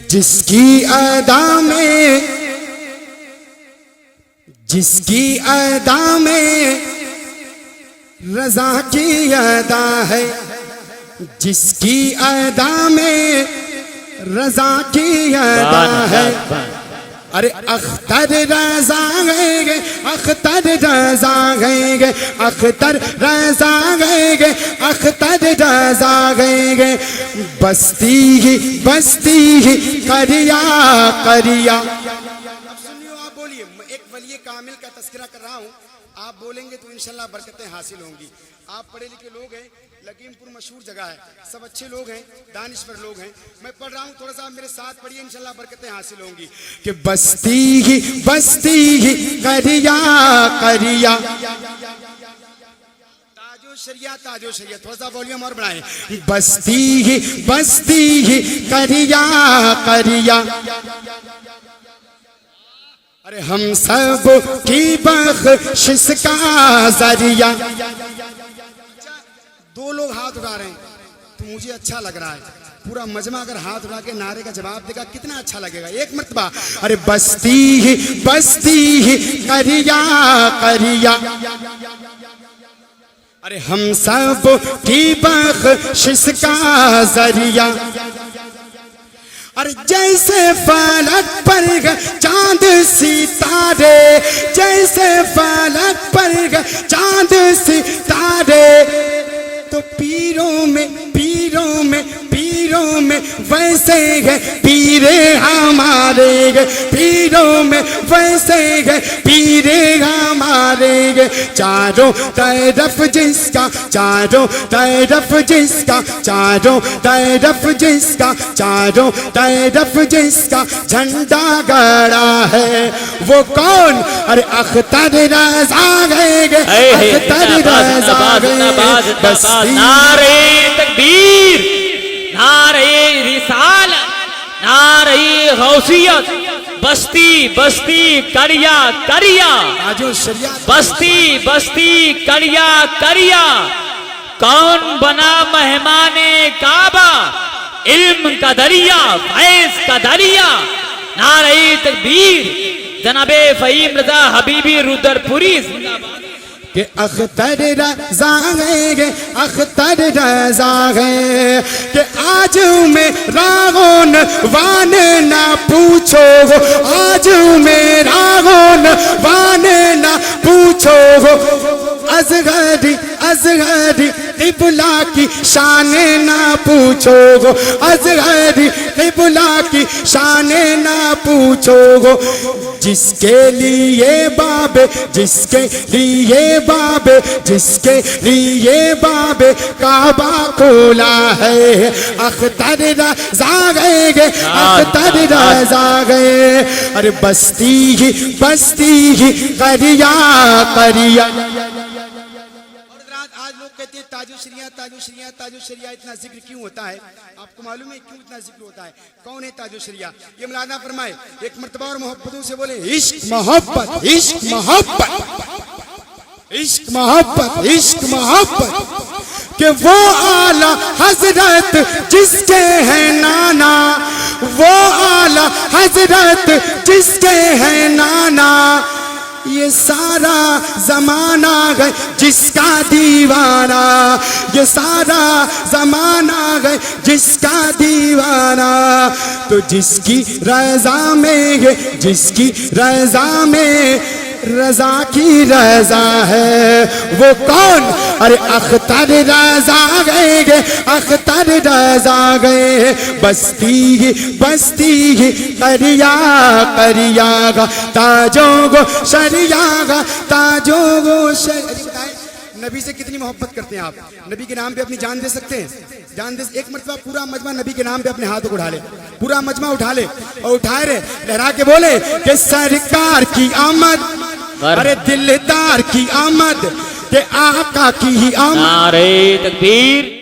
جس کی ادا میں رضا کی ادا ہے، جس کی ادا میں رضا کی ادا ہے۔ ارے اختر رضا گئے گے، اختر رضا گئے گے، اختر رضا گئے گے، اختر رضا گئے گے، بستی ہی کریا کریا۔ اب سنیو، آپ بولیے، ایک ولی کامل کا تذکرہ کر رہا ہوں، آپ بولیں گے تو انشاءاللہ برکتیں حاصل ہوں گی۔ آپ پڑھے لکھے لوگ ہیں، لکیم پور مشہور جگہ ہے، سب اچھے لوگ ہیں، دانشور لوگ ہیں، میں پڑھ رہا ہوں، تھوڑا سا میرے ساتھ پڑھیے، انشاءاللہ برکتیں حاصل ہوں گی۔ کہ بستی ہی کریا کریا، تاجو شریعہ، تھوڑا سا والیوم اور بڑھائیں۔ بستی ہی کریا کریا، ارے ہم سب کی بخشش کا ذریعہ۔ دو لوگ ہاتھ اٹھا رہے ہیں تو مجھے اچھا لگ رہا ہے، پورا مجمع اگر ہاتھ اٹھا کے نعرے کا جواب دے گا کتنا اچھا لگے گا۔ ایک مرتبہ، ارے بستی ہی کریا کریا، ارے ہم سب کی بخشش کا ذریعہ۔ ارے جیسے فلک پر چاند ستارے، جیسے فلک پر چاند ستارے، تو پیروں میں ویسے ہے پیر ہمارے گے، پیروں میں ویسے ہے پیر ہمارے گے۔ چاروں طرف جس کا، چاروں طرف جس کا، چاروں طرف جس کا، چاروں طرف جس کا جھنڈا گڑا ہے، وہ کون؟ ارے اختر رضا گئے گے، اختر رضا گئے گے، بستی۔ نعرہ تکبیر، نعرہ رسالت، نعرہ غوثیت، بستی کریا کریا، بستی کریا کریا۔ کون بنا مہمان کعبہ؟ علم کا دریا، فیض کا دریا۔ نعرہ تکبیر، جناب فہیم رضا حبیبی رودر پوری زندہ باد۔ کہ اختر رضا گئے گے، اختر رضا گئے کہ آج میرا عنوان نہ پوچھو گو، آج میرا عنوان نہ پوچھو گو، اصغری قبلہ کی شان نہ پوچھو گو، اصغری قبلہ کی شان نہ پوچھو گو۔ جس کے لیے باب، جس کے لیے باب، جس کے لیے باب کعبہ کھولا ہے، اختر رضا گئے گے، اختر رضا گئے۔ ارے بستی ہی کریا کریا۔ آج لوگ کہتے ہیں تاج الشریعہ، تاج الشریعہ، تاج الشریعہ، اتنا ذکر کیوں ہوتا ہے؟ آپ کو معلوم ہے کیوں اتنا ذکر ہوتا ہے؟ کون ہے تاج الشریعہ؟ یہ مولانا فرمائے ایک مرتبہ اور محبتوں سے بولے، عشق محبت، عشق محبت، عشق محبت، عشق محبت۔ کہ وہ اعلیٰ حضرت جس کے ہیں نانا، وہ اعلیٰ حضرت جس کے ہیں نانا، یہ سارا زمانہ گئے جس کا دیوانہ، یہ سارا زمانہ گئے جس کا دیوانہ۔ تو جس کی رضا میں، جس کی رضا میں رضا کی رضا ہے، وہ کون؟ ارے اختر رضا گئے گے، اختر رضا گئے، بستی ہی کریا کریا گا، تاجوں گو شریعہ گا، تاجوں گو شریعہ۔ نبی سے کتنی محبت کرتے ہیں آپ؟ نبی کے نام پہ اپنی جان دے سکتے ہیں؟ جان دے۔ ایک مرتبہ پورا مجمع نبی کے نام پہ اپنے ہاتھ اٹھا لے، پورا مجمع اٹھا لے اور اٹھائے رہے، لہرا کے بولے کہ سرکار کی آمد، ارے دلدار کی آمد، کہ آقا کی ہی آمد۔ نعرہ تکبیر۔